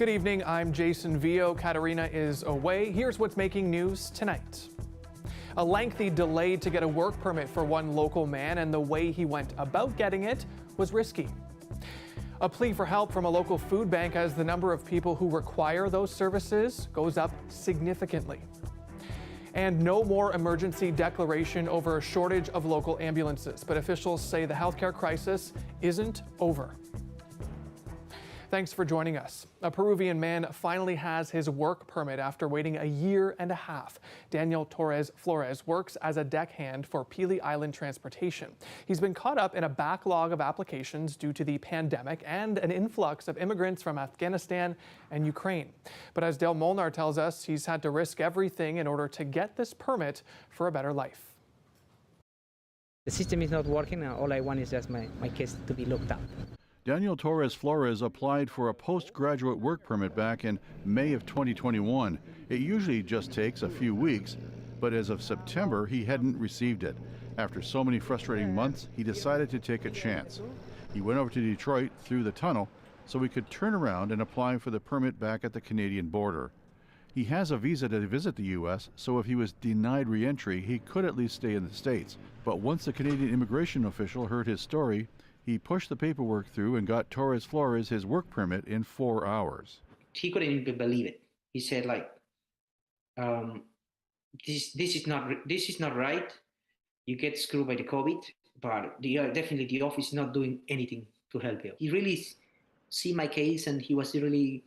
Good evening, I'm Jason Vio. Katarina is away. Here's what's making news tonight. A lengthy delay to get a work permit for one local man, and the way he went about getting it was risky. A plea for help from a local food bank as the number of people who require those services goes up significantly. And no more emergency declaration over a shortage of local ambulances, but officials say the healthcare crisis isn't over. Thanks for joining us. A Peruvian man finally has his work permit after waiting a year and a half. Daniel Torres Flores works as a deckhand for Pili Island Transportation. He's been caught up in a backlog of applications due to the pandemic and an influx of immigrants from Afghanistan and Ukraine. But as Dale Molnar tells us, he's had to risk everything in order to get this permit for a better life. The system is not working, and all I want is just my case to be looked up. Daniel Torres Flores applied for a postgraduate work permit back in May of 2021. It usually just takes a few weeks, but as of September, he hadn't received it. After so many frustrating months, he decided to take a chance. He went over to Detroit through the tunnel so he could turn around and apply for the permit back at the Canadian border. He has a visa to visit the U.S., so if he was denied re-entry, he could at least stay in the States. But once the Canadian immigration official heard his story, he pushed the paperwork through and got Torres Flores his work permit in 4 hours. He couldn't even believe it. He said, this is not right. You get screwed by the COVID, but definitely the office is not doing anything to help you. He really see my case, and he was really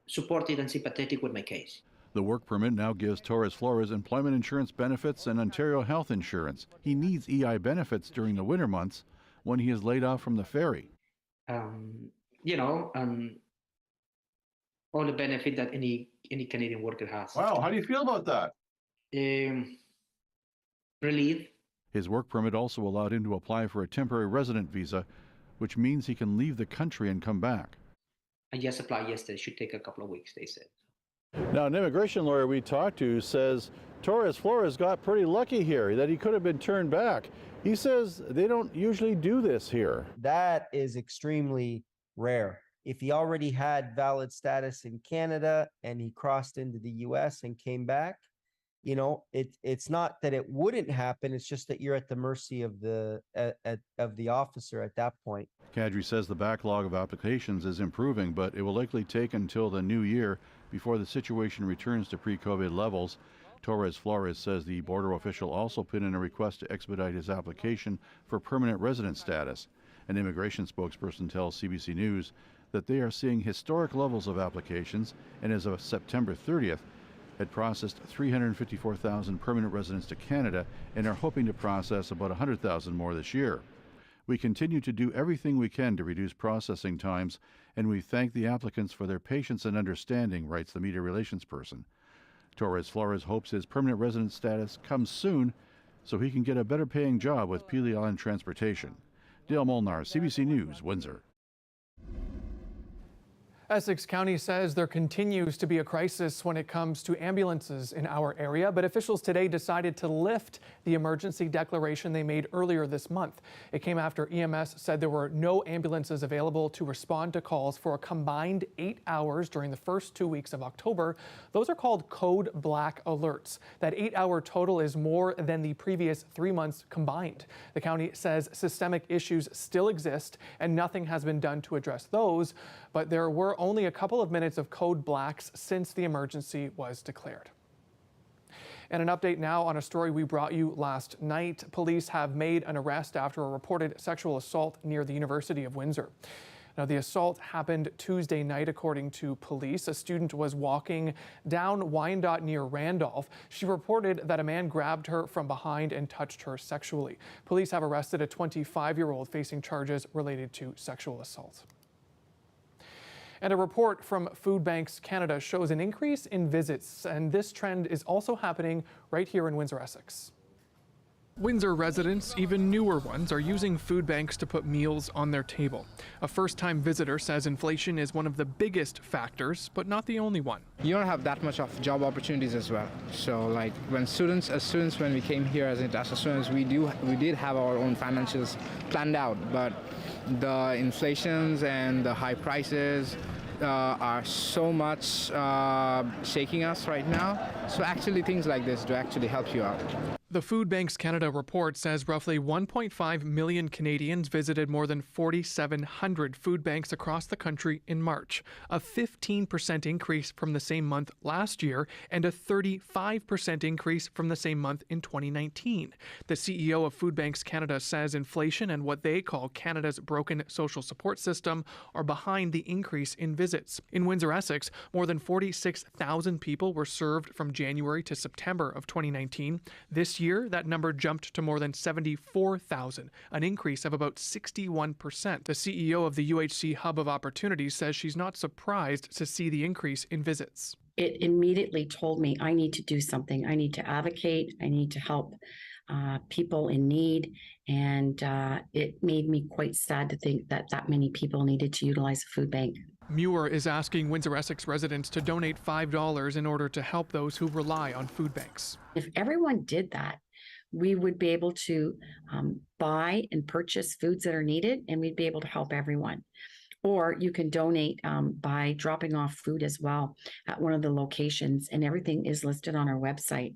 supportive and sympathetic with my case. The work permit now gives Torres Flores employment insurance benefits and Ontario health insurance. He needs EI benefits during the winter months when he is laid off from the ferry. All the benefit that any Canadian worker has. Wow, how do you feel about that? Relief. His work permit also allowed him to apply for a temporary resident visa, which means he can leave the country and come back. I just applied yesterday. It should take a couple of weeks, they said. Now, an immigration lawyer we talked to says Torres Flores got pretty lucky here, that he could have been turned back. He says they don't usually do this here. That is extremely rare. If he already had valid status in Canada and he crossed into the US and came back, it's not that it wouldn't happen. It's just that you're at the mercy of the officer at that point. Kadri says the backlog of applications is improving, but it will likely take until the new year before the situation returns to pre-COVID levels. Torres Flores says the border official also put in a request to expedite his application for permanent resident status. An immigration spokesperson tells CBC News that they are seeing historic levels of applications, and as of September 30th, had processed 354,000 permanent residents to Canada and are hoping to process about 100,000 more this year. We continue to do everything we can to reduce processing times, and we thank the applicants for their patience and understanding, writes the media relations person. Torres Flores hopes his permanent resident status comes soon so he can get a better paying job with Pili Island Transportation. Dale Molnar, CBC News, Windsor. Essex County says there continues to be a crisis when it comes to ambulances in our area, but officials today decided to lift the emergency declaration they made earlier this month. It came after EMS said there were no ambulances available to respond to calls for a combined 8 hours during the first 2 weeks of October. Those are called code black alerts. That 8-hour total is more than the previous 3 months combined. The county says systemic issues still exist and nothing has been done to address those, but there were only a couple of minutes of code blacks since the emergency was declared. And an update now on a story we brought you last night. Police have made an arrest after a reported sexual assault near the University of Windsor. Now, the assault happened Tuesday night, according to police. A student was walking down Wyandotte near Randolph. She reported that a man grabbed her from behind and touched her sexually. Police have arrested a 25-year-old facing charges related to sexual assault. And a report from Food Banks Canada shows an increase in visits, and this trend is also happening right here in Windsor, Essex. Windsor residents, even newer ones, are using food banks to put meals on their table. A first-time visitor says inflation is one of the biggest factors, but not the only one. You don't have that much of job opportunities as well. So like when students, when we came here as students, we did have our own financials planned out, but the inflations and the high prices are so much shaking us right now. So actually things like this do actually help you out. The Food Banks Canada report says roughly 1.5 million Canadians visited more than 4,700 food banks across the country in March, a 15% increase from the same month last year and a 35% increase from the same month in 2019. The CEO of Food Banks Canada says inflation and what they call Canada's broken social support system are behind the increase in visits. In Windsor, Essex, more than 46,000 people were served from January to September of 2019. This year, that number jumped to more than 74,000, an increase of about 61%. The CEO of the UHC Hub of Opportunities says she's not surprised to see the increase in visits. It immediately told me I need to do something. I need to advocate. I need to help people in need. And it made me quite sad to think that that many people needed to utilize a food bank. Muir is asking Windsor Essex residents to donate $5 in order to help those who rely on food banks. If everyone did that, we would be able to buy and purchase foods that are needed, and we'd be able to help everyone. Or you can donate by dropping off food as well at one of the locations, and everything is listed on our website.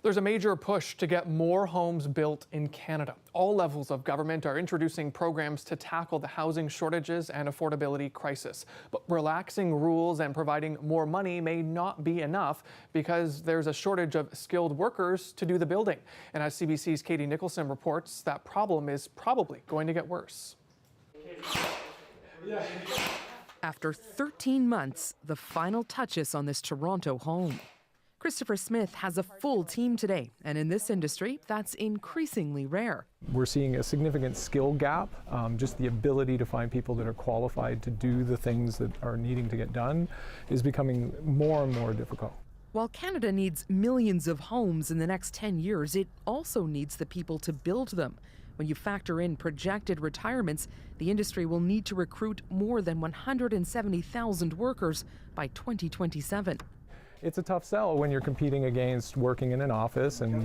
There's a major push to get more homes built in Canada. All levels of government are introducing programs to tackle the housing shortages and affordability crisis. But relaxing rules and providing more money may not be enough because there's a shortage of skilled workers to do the building. And as CBC's Katie Nicholson reports, that problem is probably going to get worse. After 13 months, the final touches on this Toronto home. Christopher Smith has a full team today, and in this industry, that's increasingly rare. We're seeing a significant skill gap, just the ability to find people that are qualified to do the things that are needing to get done is becoming more and more difficult. While Canada needs millions of homes in the next 10 years, it also needs the people to build them. When you factor in projected retirements, the industry will need to recruit more than 170,000 workers by 2027. It's a tough sell when you're competing against working in an office and,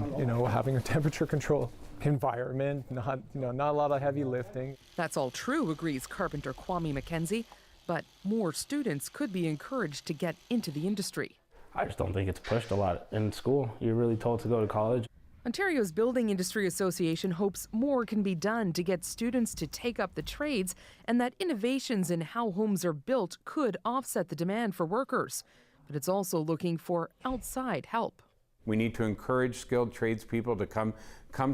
having a temperature control environment, not a lot of heavy lifting. That's all true, agrees carpenter Kwame McKenzie, but more students could be encouraged to get into the industry. I just don't think it's pushed a lot in school. You're really told to go to college. Ontario's Building Industry Association hopes more can be done to get students to take up the trades and that innovations in how homes are built could offset the demand for workers. But it's also looking for outside help. We need to encourage skilled tradespeople to come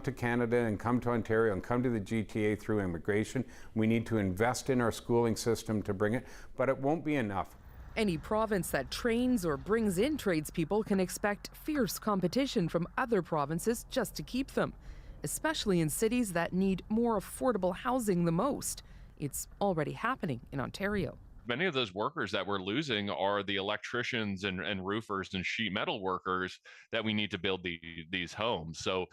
to Canada and come to Ontario and come to the GTA through immigration. We need to invest in our schooling system to bring it, but it won't be enough. Any province that trains or brings in tradespeople can expect fierce competition from other provinces just to keep them, especially in cities that need more affordable housing the most. It's already happening in Ontario. Many of those workers that we're losing are the electricians and roofers and sheet metal workers that we need to build these homes. So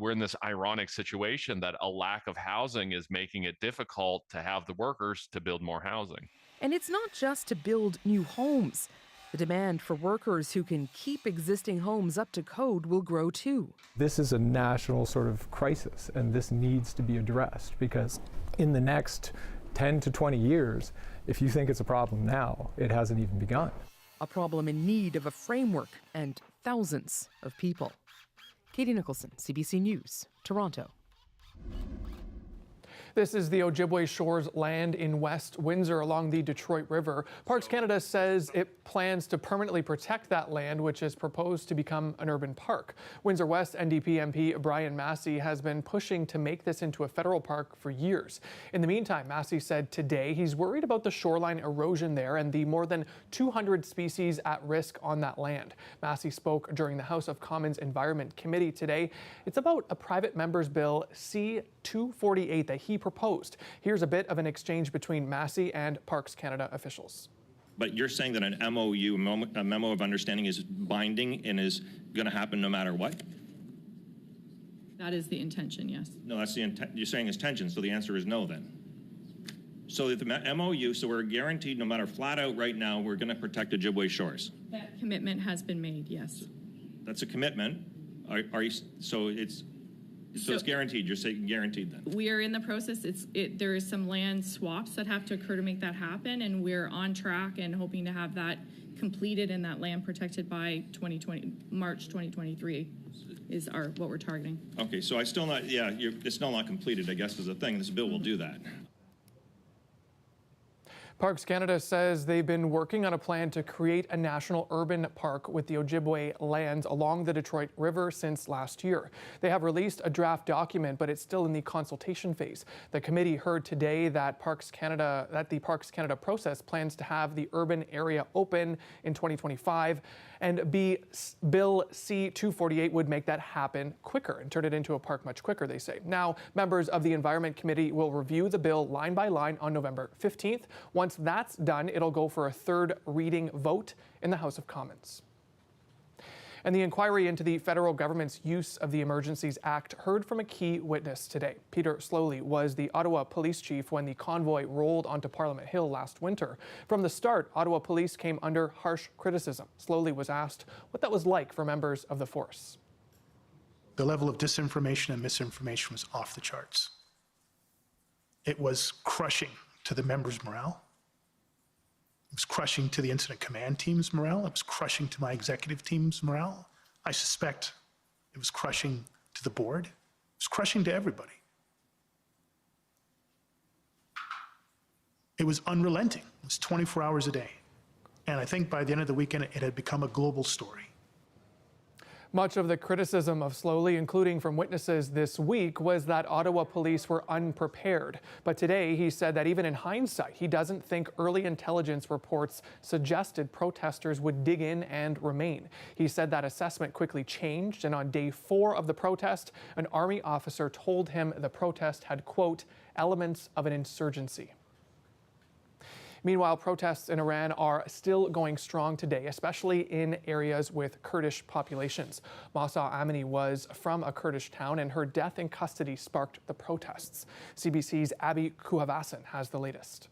we're in this ironic situation that a lack of housing is making it difficult to have the workers to build more housing. And it's not just to build new homes. The demand for workers who can keep existing homes up to code will grow too. This is a national sort of crisis, and this needs to be addressed because in the next 10 to 20 years, if you think it's a problem now, it hasn't even begun. A problem in need of a framework and thousands of people. Katie Nicholson, CBC News, Toronto. This is the Ojibwe Shores land in West Windsor along the Detroit River. Parks Canada says it plans to permanently protect that land, which is proposed to become an urban park. Windsor West NDP MP Brian Massey has been pushing to make this into a federal park for years. In the meantime, Massey said today he's worried about the shoreline erosion there and the more than 200 species at risk on that land. Massey spoke during the House of Commons Environment Committee today. It's about a private member's bill C-248 that he proposed. Here's a bit of an exchange between Massey and Parks Canada officials. But you're saying that an MOU, a memo of understanding, is binding and is going to happen no matter what? That is the intention, yes. No, that's the intent. You're saying it's tension, so the answer is no then. So the MOU, so we're guaranteed no matter flat out right now, we're going to protect Ojibwe Shores. That commitment has been made, yes. That's a commitment. Are you, so it's So it's guaranteed. You're saying guaranteed then? We are in the process. There is some land swaps that have to occur to make that happen, and we're on track and hoping to have that completed and that land protected by March 2023 is what we're targeting. Okay, so it's still not completed, I guess, is the thing. This bill will do that. Parks Canada says they've been working on a plan to create a national urban park with the Ojibwe lands along the Detroit River since last year. They have released a draft document, but it's still in the consultation phase. The committee heard today that the Parks Canada process plans to have the urban area open in 2025, and Bill C-248 would make that happen quicker and turn it into a park much quicker, they say. Now, members of the Environment Committee will review the bill line by line on November 15th. Once that's done, it'll go for a third reading vote in the House of Commons. And the inquiry into the federal government's use of the Emergencies Act heard from a key witness today. Peter Slowly was the Ottawa police chief when the convoy rolled onto Parliament Hill last winter. From the start, Ottawa police came under harsh criticism. Slowly was asked what that was like for members of the force. The level of disinformation and misinformation was off the charts. It was crushing to the members' morale. It was crushing to the incident command team's morale. It was crushing to my executive team's morale. I suspect it was crushing to the board. It was crushing to everybody. It was unrelenting. It was 24 hours a day. And I think by the end of the weekend, it had become a global story. Much of the criticism of Slowly, including from witnesses this week, was that Ottawa police were unprepared. But today he said that even in hindsight, he doesn't think early intelligence reports suggested protesters would dig in and remain. He said that assessment quickly changed, and on day 4 of the protest, an Army officer told him the protest had, quote, elements of an insurgency. Meanwhile, protests in Iran are still going strong today, especially in areas with Kurdish populations. Mahsa Amini was from a Kurdish town, and her death in custody sparked the protests. CBC's Abby Kuhavasan has the latest.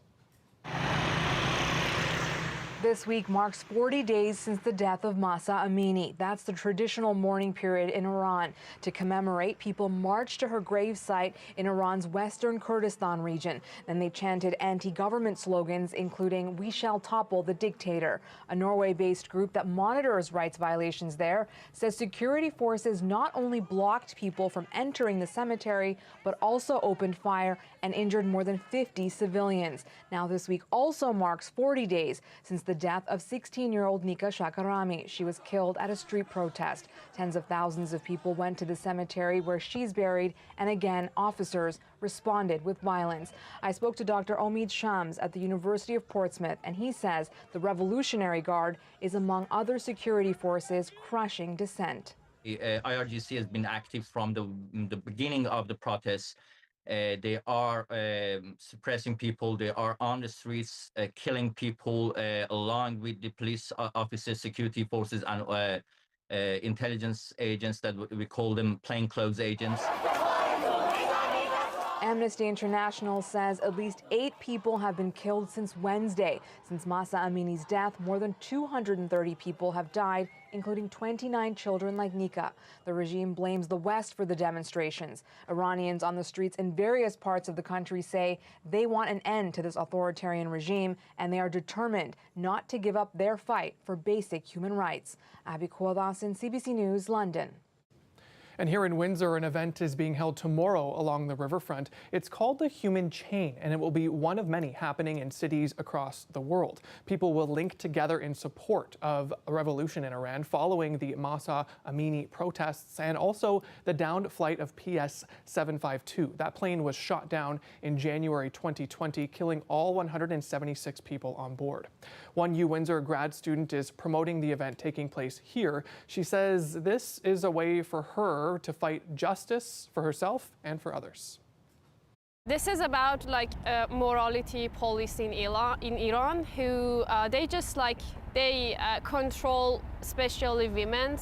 This week marks 40 days since the death of Mahsa Amini. That's the traditional mourning period in Iran. To commemorate, people marched to her gravesite in Iran's western Kurdistan region. Then they chanted anti-government slogans, including "We shall topple the dictator." A Norway-based group that monitors rights violations there says security forces not only blocked people from entering the cemetery, but also opened fire and injured more than 50 civilians. Now, this week also marks 40 days since the death of 16-year-old Nika Shakarami. She was killed at a street protest. Tens of thousands of people went to the cemetery where she's buried, and again, officers responded with violence. I spoke to Dr. Omid Shams at the University of Portsmouth, and he says the Revolutionary Guard is among other security forces crushing dissent. IRGC has been active from the beginning of the protests. They are suppressing people. They are on the streets, killing people, along with the police officers, security forces, and intelligence agents that we call them plainclothes agents. Amnesty International says at least 8 people have been killed since Wednesday. Since Mahsa Amini's death, more than 230 people have died, including 29 children like Nika. The regime blames the West for the demonstrations. Iranians on the streets in various parts of the country say they want an end to this authoritarian regime, and they are determined not to give up their fight for basic human rights. Abby Kuwadasan, CBC News, London. And here in Windsor, an event is being held tomorrow along the riverfront. It's called the Human Chain, and it will be one of many happening in cities across the world. People will link together in support of a revolution in Iran following the Mahsa Amini protests and also the downed flight of PS-752. That plane was shot down in January 2020, killing all 176 people on board. One Windsor grad student is promoting the event taking place here. She says this is a way for her to fight justice for herself and for others. This is about morality police in Iran who they just they control especially women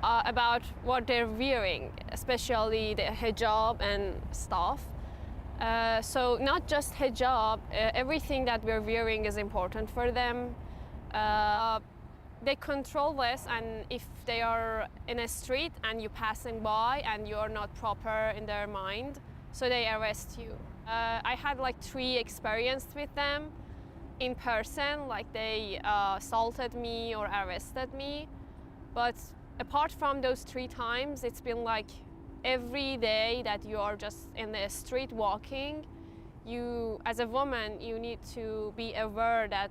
about what they're wearing, especially the hijab and stuff. So not just hijab, everything that we're wearing is important for them. they control this, and if they are in a street and you're passing by and you're not proper in their mind, so they arrest you. I had like 3 experiences with them in person, like they assaulted me or arrested me. But apart from those 3 times, it's been like every day that you are just in the street walking. You, as a woman, you need to be aware that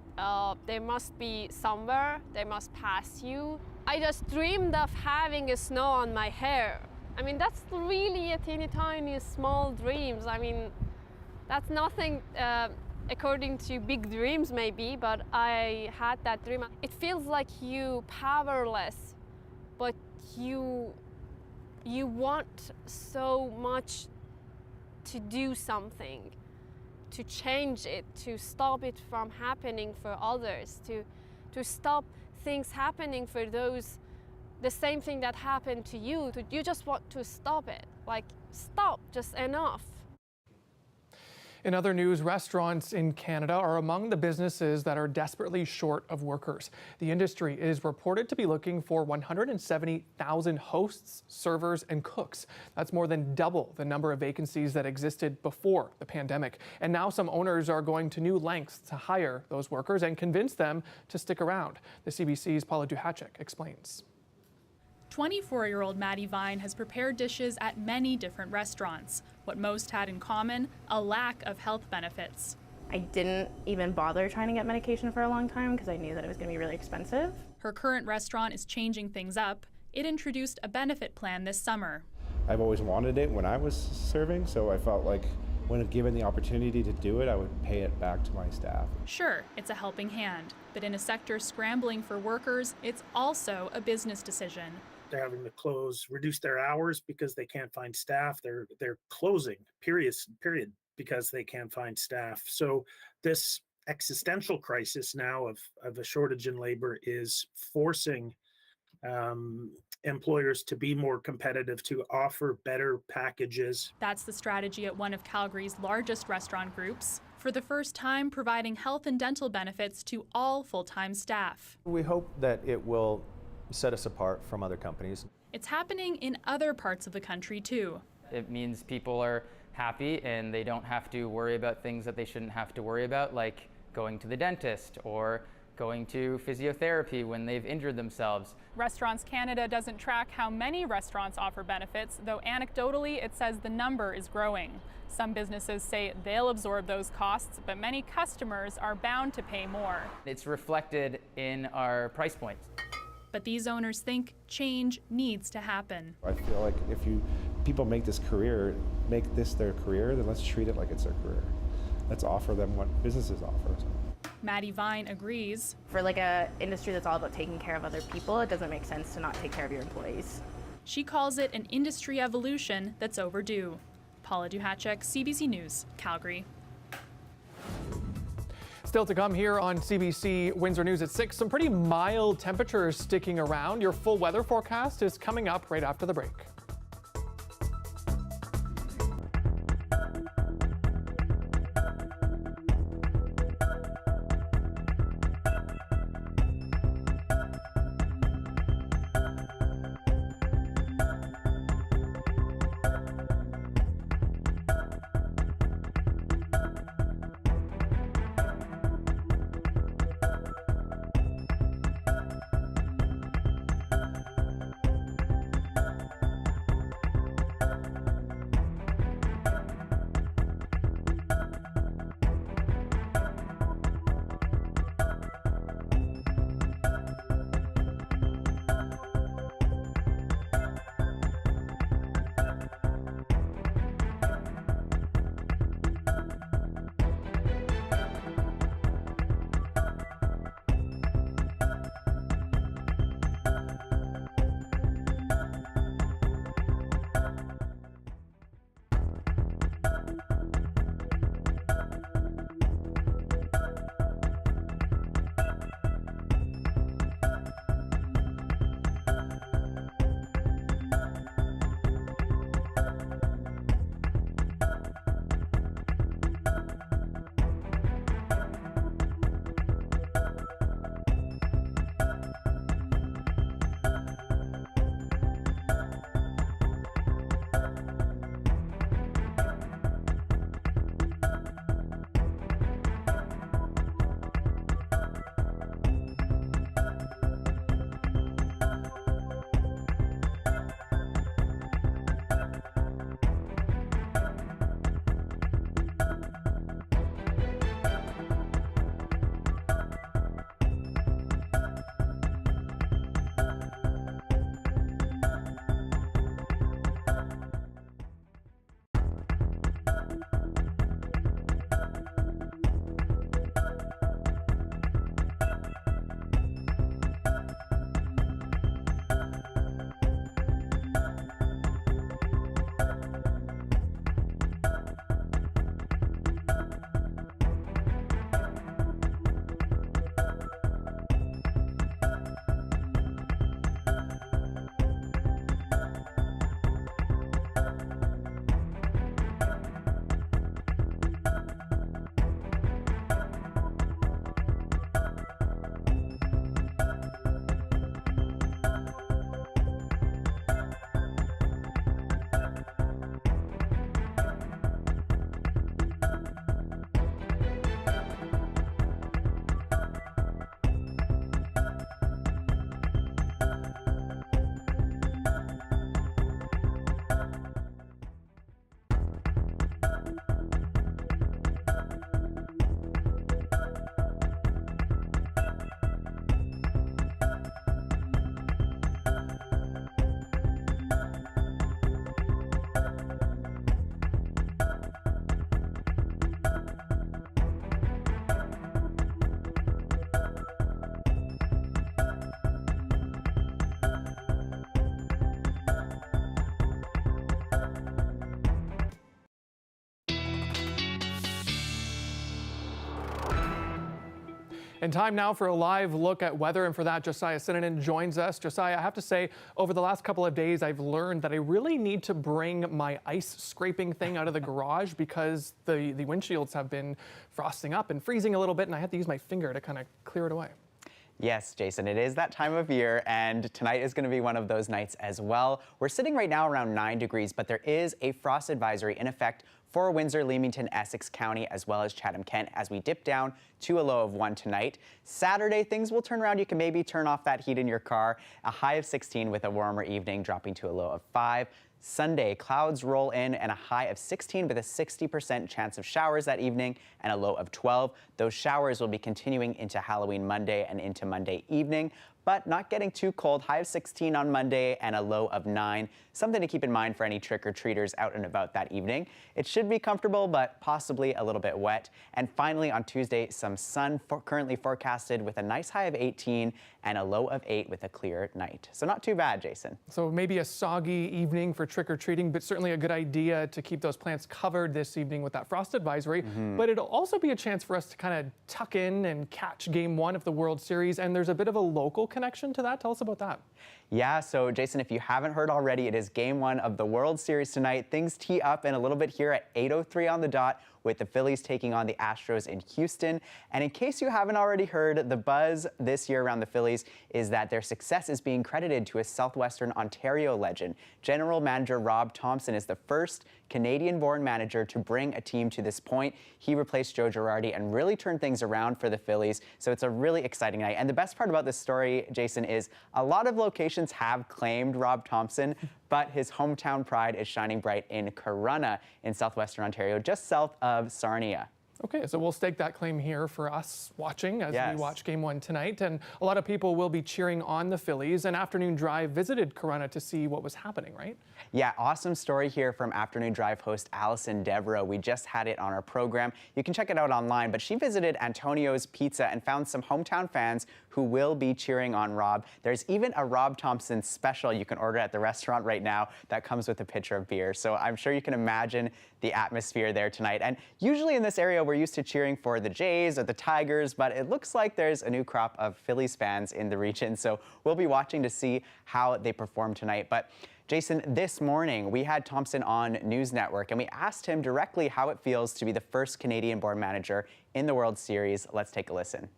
they must be somewhere, they must pass you. I just dreamed of having a snow on my hair. I mean, that's really a teeny tiny small dreams. I mean, that's nothing according to big dreams maybe, but I had that dream. It feels like you powerless, but you want so much to do something, to change it, to stop it from happening for others, to stop things happening for those, the same thing that happened to you. You just want to stop it, like stop, just enough. In other news, restaurants in Canada are among the businesses that are desperately short of workers. The industry is reported to be looking for 170,000 hosts, servers, and cooks. That's more than double the number of vacancies that existed before the pandemic. And now some owners are going to new lengths to hire those workers and convince them to stick around. The CBC's Paula Duhacek explains. 24-year-old Maddie Vine has prepared dishes at many different restaurants. What most had in common, a lack of health benefits. I didn't even bother trying to get medication for a long time because I knew that it was going to be really expensive. Her current restaurant is changing things up. It introduced a benefit plan this summer. I've always wanted it when I was serving, so I felt like when given the opportunity to do it, I would pay it back to my staff. Sure, it's a helping hand, but in a sector scrambling for workers, it's also a business decision. They're having to reduce their hours because they can't find staff. They're closing, period, because they can't find staff. So this existential crisis now of a shortage in labor is forcing employers to be more competitive, to offer better packages. That's the strategy at one of Calgary's largest restaurant groups. For the first time, providing health and dental benefits to all full-time staff. We hope that it will set us apart from other companies. It's happening in other parts of the country too. It means people are happy and they don't have to worry about things that they shouldn't have to worry about, like going to the dentist or going to physiotherapy when they've injured themselves. Restaurants Canada doesn't track how many restaurants offer benefits, though anecdotally it says the number is growing. Some businesses say they'll absorb those costs, but many customers are bound to pay more. It's reflected in our price points. But these owners think change needs to happen. I feel like if people make this their career, then let's treat it like it's their career. Let's offer them what businesses offer. Maddie Vine agrees. For like a industry that's all about taking care of other people, it doesn't make sense to not take care of your employees. She calls it an industry evolution that's overdue. Paula Duhacek, CBC News, Calgary. Still to come here on CBC Windsor News at 6, some pretty mild temperatures sticking around. Your full weather forecast is coming up right after the break. And time now for a live look at weather, and for that, Josiah Sinanen joins us. Josiah, I have to say, over the last couple of days, I've learned that I really need to bring my ice scraping thing out of the garage because the windshields have been frosting up and freezing a little bit, and I had to use my finger to kind of clear it away. Yes, Jason, it is that time of year, and tonight is going to be one of those nights as well. We're sitting right now around 9 degrees, but there is a frost advisory in effect for Windsor, Leamington, Essex County, as well as Chatham-Kent, as we dip down to a low of 1 tonight. Saturday, things will turn around. You can maybe turn off that heat in your car. A high of 16 with a warmer evening, dropping to a low of 5. Sunday, clouds roll in and a high of 16 with a 60% chance of showers that evening and a low of 12. Those showers will be continuing into Halloween Monday and into Monday evening, but not getting too cold. High of 16 on Monday and a low of 9. Something to keep in mind for any trick-or-treaters out and about that evening. It should be comfortable, but possibly a little bit wet. And finally, on Tuesday, some sun currently forecasted with a nice high of 18 and a low of 8 with a clear night. So not too bad, Jason. So maybe a soggy evening for trick-or-treating, but certainly a good idea to keep those plants covered this evening with that frost advisory. But it'll also be a chance for us to kind of tuck in and catch Game 1 of the World Series, and there's a bit of a local connection to that. Tell us about that. Yeah, so Jason, if you haven't heard already, it is Game 1 of the World Series tonight. Things tee up in a little bit here at 8:03 on the dot, with the Phillies taking on the Astros in Houston. And in case you haven't already heard, the buzz this year around the Phillies is that their success is being credited to a Southwestern Ontario legend. General Manager Rob Thompson is the first Canadian-born manager to bring a team to this point. He replaced Joe Girardi and really turned things around for the Phillies. So it's a really exciting night. And the best part about this story, Jason, is a lot of locations have claimed Rob Thompson, but his hometown pride is shining bright in Corunna in southwestern Ontario, just south of Sarnia. Okay, so we'll stake that claim here for us watching as we watch Game 1 tonight. And a lot of people will be cheering on the Phillies. And Afternoon Drive visited Corunna to see what was happening, right? Yeah, awesome story here from Afternoon Drive host Allison Devereaux. We just had it on our program. You can check it out online, but she visited Antonio's Pizza and found some hometown fans who will be cheering on Rob. There's even a Rob Thompson special you can order at the restaurant right now that comes with a pitcher of beer. So I'm sure you can imagine the atmosphere there tonight. And usually in this area, we're used to cheering for the Jays or the Tigers, but it looks like there's a new crop of Phillies fans in the region. So we'll be watching to see how they perform tonight. But Jason, this morning we had Thompson on News Network and we asked him directly how it feels to be the first Canadian-born manager in the World Series. Let's take a listen.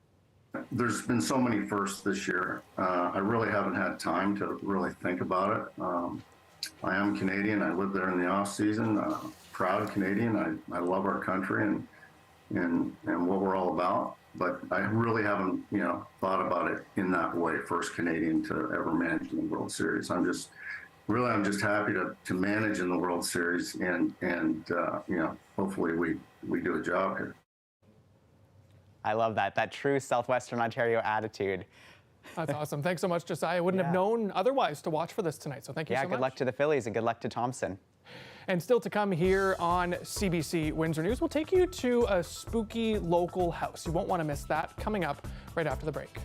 There's been so many firsts this year. I really haven't had time to really think about it. I am Canadian. I live there in the off season. Proud Canadian. I love our country and what we're all about. But I really haven't, thought about it in that way. First Canadian to ever manage in the World Series. I'm just happy to manage in the World Series and hopefully we do a job here. I love that true Southwestern Ontario attitude. That's awesome. Thanks so much, Josiah. I wouldn't have known otherwise to watch for this tonight, so thank you so much. Yeah, good luck to the Phillies and good luck to Thompson. And still to come here on CBC Windsor News, we'll take you to a spooky local house. You won't want to miss that, coming up right after the break.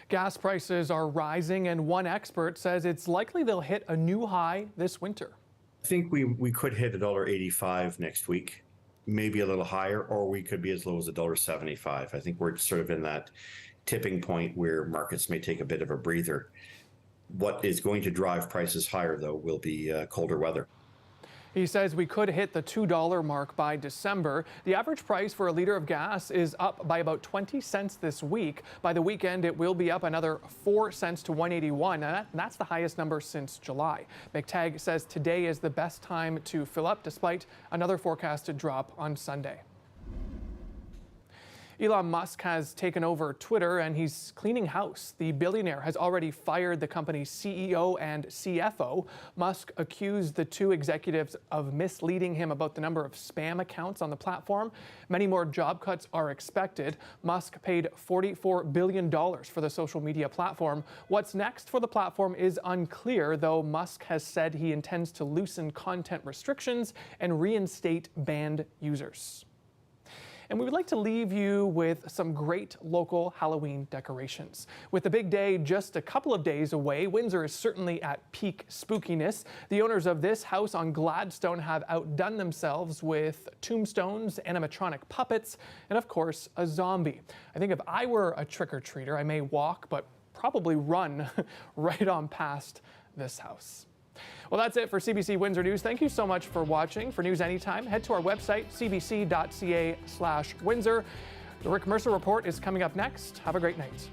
Gas prices are rising, and one expert says it's likely they'll hit a new high this winter. I think we could hit $1.85 next week, maybe a little higher, or we could be as low as $1.75. I think we're sort of in that tipping point where markets may take a bit of a breather. What is going to drive prices higher, though, will be colder weather. He says we could hit the $2 mark by December. The average price for a liter of gas is up by about 20 cents this week. By the weekend, it will be up another 4 cents to 181, and that's the highest number since July. McTagg says today is the best time to fill up, despite another forecasted drop on Sunday. Elon Musk has taken over Twitter, and he's cleaning house. The billionaire has already fired the company's CEO and CFO. Musk accused the two executives of misleading him about the number of spam accounts on the platform. Many more job cuts are expected. Musk paid $44 billion for the social media platform. What's next for the platform is unclear, though Musk has said he intends to loosen content restrictions and reinstate banned users. And we would like to leave you with some great local Halloween decorations. With the big day just a couple of days away, Windsor is certainly at peak spookiness. The owners of this house on Gladstone have outdone themselves with tombstones, animatronic puppets, and of course, a zombie. I think if I were a trick-or-treater, I may walk, but probably run right on past this house. Well, that's it for CBC Windsor News. Thank you so much for watching. For news anytime, head to our website, cbc.ca/Windsor. The Rick Mercer Report is coming up next. Have a great night.